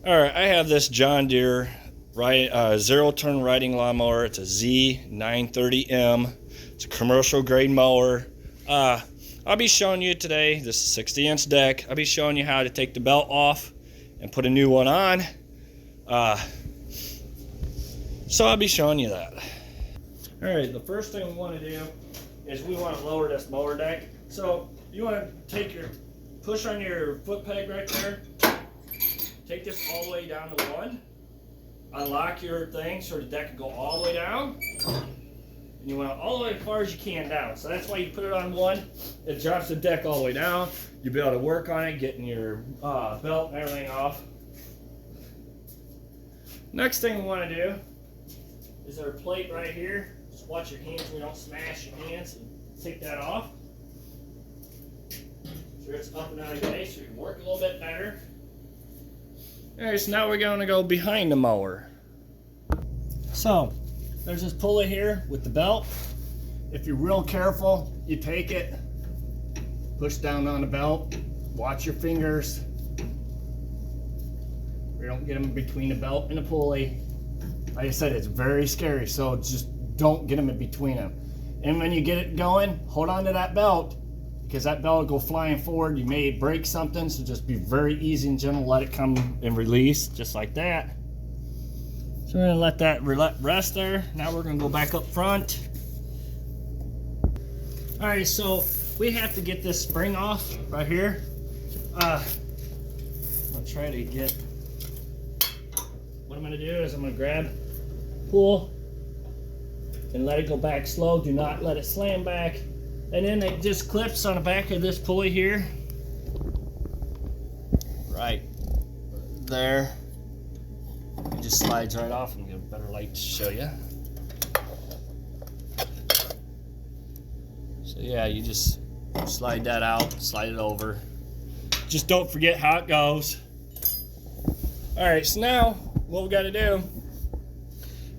All right, I have this John Deere zero-turn riding lawnmower. It's a Z930M. It's a commercial grade mower. I'll be showing you today, this is 60-inch deck. I'll be showing you how to take the belt off and put a new one on. So I'll be showing you that. All right, the first thing we want to do is we want to lower this mower deck. So you want to push on your foot peg right there. Take this all the way down to 1. Unlock your thing so the deck can go all the way down. And you want it all the way as far as you can down. So that's why you put it on 1. It drops the deck all the way down. You'll be able to work on it, getting your belt and everything off. Next thing we want to do is our plate right here. Just watch your hands so you don't smash your hands, and take that off. So it's up and out of the way so you can work a little bit better. Alright, so now we're going to go behind the mower. So, there's this pulley here with the belt. If you're real careful, you take it, push down on the belt, watch your fingers. You don't get them between the belt and the pulley. Like I said, it's very scary, so just don't get them in between them. And when you get it going, hold on to that belt, because that belt will go flying forward. You may break something, so just be very easy and gentle. Let it come and release, just like that. So we're gonna let that rest there. Now we're gonna go back up front. All right, so we have to get this spring off right here. I'll try to get, what I'm gonna do is I'm gonna grab, pull, and let it go back slow. Do not let it slam back. And then it just clips on the back of this pulley here. Right there. It just slides right off. and get a better light to show you. So yeah, you just slide that out, slide it over. Just don't forget how it goes. Alright, so now what we gotta do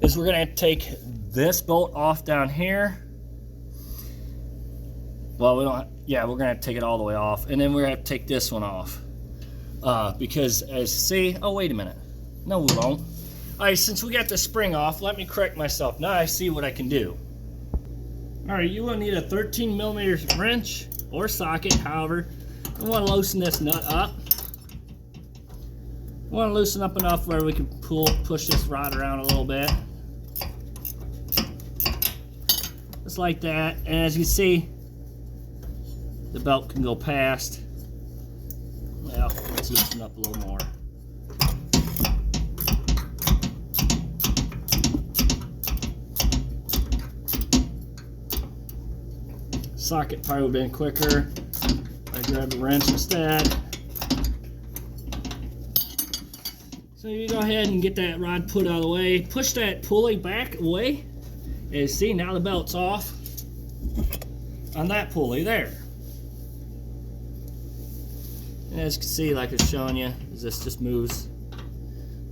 is we're gonna take this bolt off down here. Well, we don't. Yeah, we're gonna take it all the way off, and then we're gonna take this one off because, as you see, oh wait a minute, no, we won't. All right, since we got the spring off, let me correct myself. Now I see what I can do. All right, you will need a 13mm wrench or socket. However, we want to loosen this nut up. We want to loosen up enough where we can push this rod around a little bit, just like that. And as you see, the belt can go past. Well, let's loosen up a little more. Socket probably would have been quicker. I grabbed a wrench instead. So you go ahead and get that rod put out of the way. Push that pulley back away. And see, now the belt's off on that pulley there. As you can see, like it's showing you, this just moves.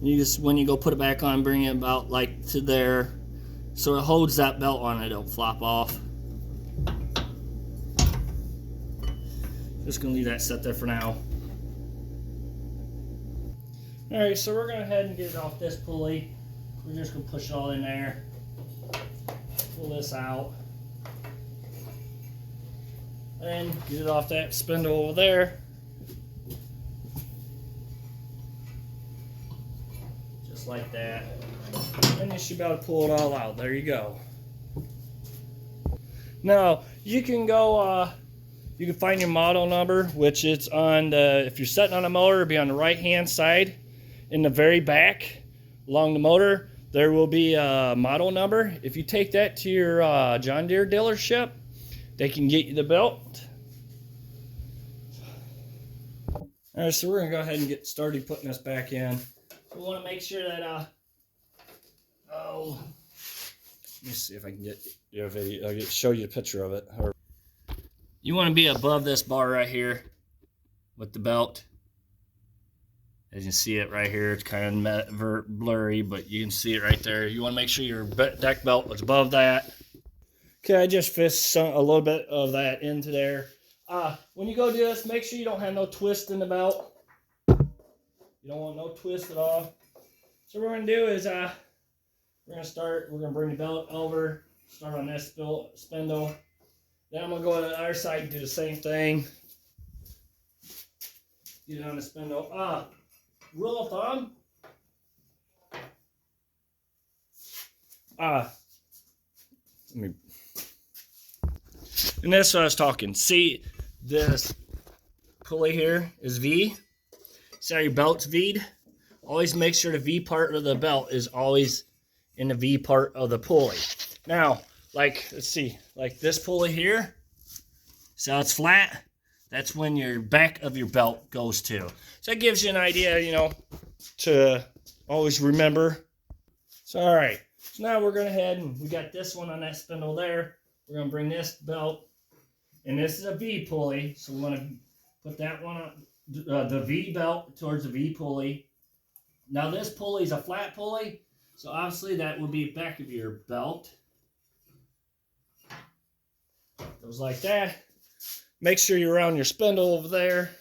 You just, when you go put it back on, bring it about like to there, so it holds that belt on. It don't flop off. Just gonna leave that set there for now. All right, so we're gonna go ahead and get it off this pulley. We're just gonna push it all in there. Pull this out, and get it off that spindle over there. Like that, and you should be able to pull it all out. There you go. Now you can go you can find your model number, which it's on the, if you're setting on a motor, it'll be on the right hand side in the very back along the motor. There will be a model number. If you take that to your John Deere dealership, they can get you the belt. Alright, so we're gonna go ahead and get started putting this back in. We want to make sure that, let me see if I can get your video, I'll show you a picture of it. You want to be above this bar right here with the belt. As you see it right here, it's kind of blurry, but you can see it right there. You want to make sure your deck belt is above that. Okay, I just fished a little bit of that into there. When you go do this, make sure you don't have no twist in the belt. You don't want no twist at all. So what we're gonna do is we're gonna bring the belt over, start on this spindle. Then I'm gonna go to the other side and do the same thing. Get it on the spindle. Rule of thumb. And that's what I was talking. See, this pulley here is V. See how your belt's V'd? Always make sure the V part of the belt is always in the V part of the pulley. Now, like, let's see, like this pulley here, see how it's flat? That's when your back of your belt goes to. So that gives you an idea, you know, to always remember. So, all right. So now we're going to head and we got this one on that spindle there. We're going to bring this belt, and this is a V pulley. So we want to put that one on the V belt towards the V pulley. Now this pulley is a flat pulley, so obviously that will be back of your belt. Goes like that. Make sure you're around your spindle over there.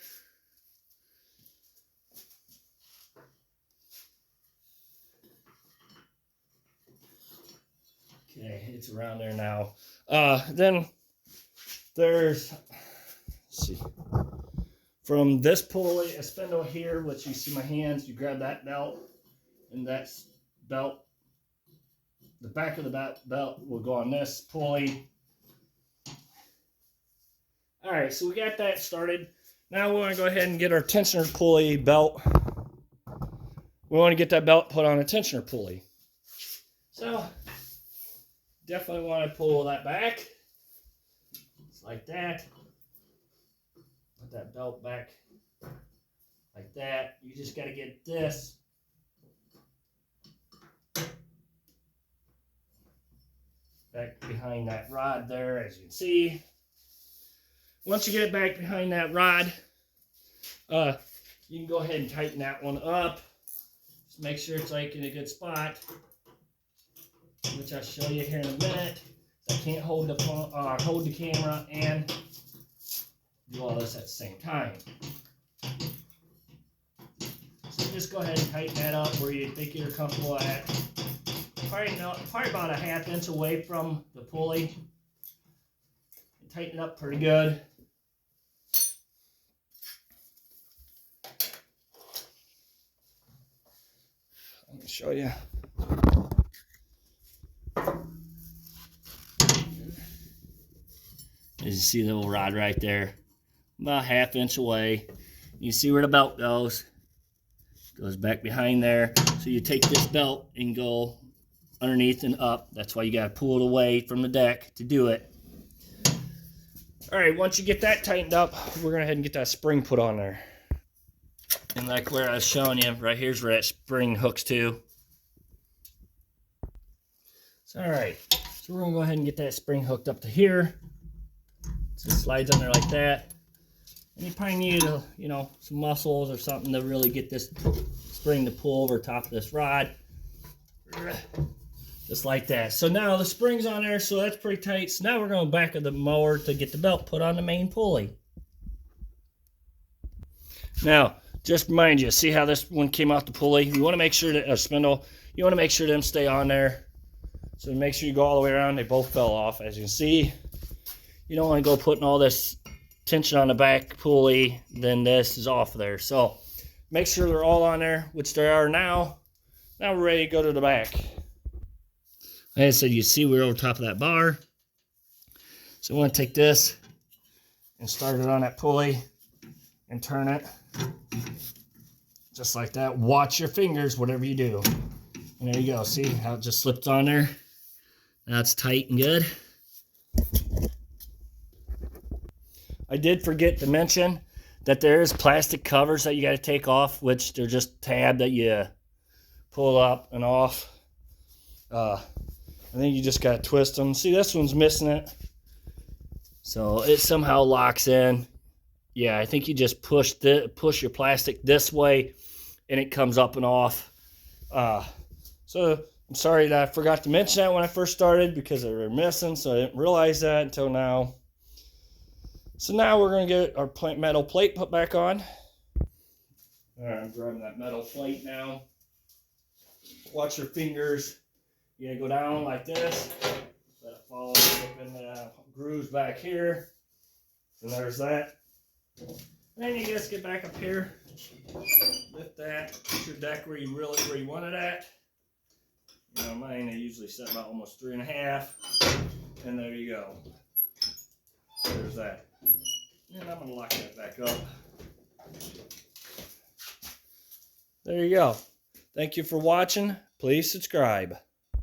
Okay, it's around there now. Then there's, let's see, from this pulley, a spindle here, which you see my hands, you grab that belt, and that belt, the back of the belt will go on this pulley. All right, so we got that started. Now we want to go ahead and get our tensioner pulley belt. We want to get that belt put on a tensioner pulley. So definitely want to pull that back. Just like that. Put that belt back like that. You just got to get this back behind that rod there, as you can see. Once you get it back behind that rod, you can go ahead and tighten that one up. Just make sure it's like in a good spot, which I'll show you here in a minute. I can't hold the phone, hold the camera and do all this at the same time. So just go ahead and tighten that up where you think you're comfortable at. Probably about a ½ inch away from the pulley. And tighten it up pretty good. Let me show you. As you see the little rod right there, about ½ inch away. You see where the belt goes. Goes back behind there. So you take this belt and go underneath and up. That's why you got to pull it away from the deck to do it. All right, once you get that tightened up, we're going to go ahead and get that spring put on there. And like where I was showing you, right here's where that spring hooks to. So, all right, so we're going to go ahead and get that spring hooked up to here. So it slides on there like that. And you probably need, you know, some muscles or something to really get this spring to pull over top of this rod. Just like that. So now the spring's on there, so that's pretty tight. So now we're going back of the mower to get the belt put on the main pulley. Now, just remind you, see how this one came off the pulley? You want to make sure that a spindle, you want to make sure them stay on there. So make sure you go all the way around. They both fell off, as you can see. You don't want to go putting all this tension on the back pulley, then this is off there. So make sure they're all on there, which they are now. Now we're ready to go to the back. Like I said, you see we're over top of that bar. So we want to take this and start it on that pulley and turn it just like that. Watch your fingers, whatever you do. And there you go. See how it just slipped on there? Now it's tight and good. I did forget to mention that there's plastic covers that you got to take off, which they're just tab that you pull up and off. I think you just got to twist them. See, this one's missing it. So it somehow locks in. Yeah, I think you just push your plastic this way and it comes up and off. So I'm sorry that I forgot to mention that when I first started because they were missing, so I didn't realize that until now. So now we're going to get our metal plate put back on. All right, I'm grabbing that metal plate now. Watch your fingers. You're gonna go down like this. Let it fall up in the grooves back here. And there's that. Then you just get back up here. Lift that. Put your deck where you want it at. You know, mine I usually set about almost 3.5. And there you go. There's that. And I'm gonna lock that back up. There you go. Thank you for watching. Please subscribe.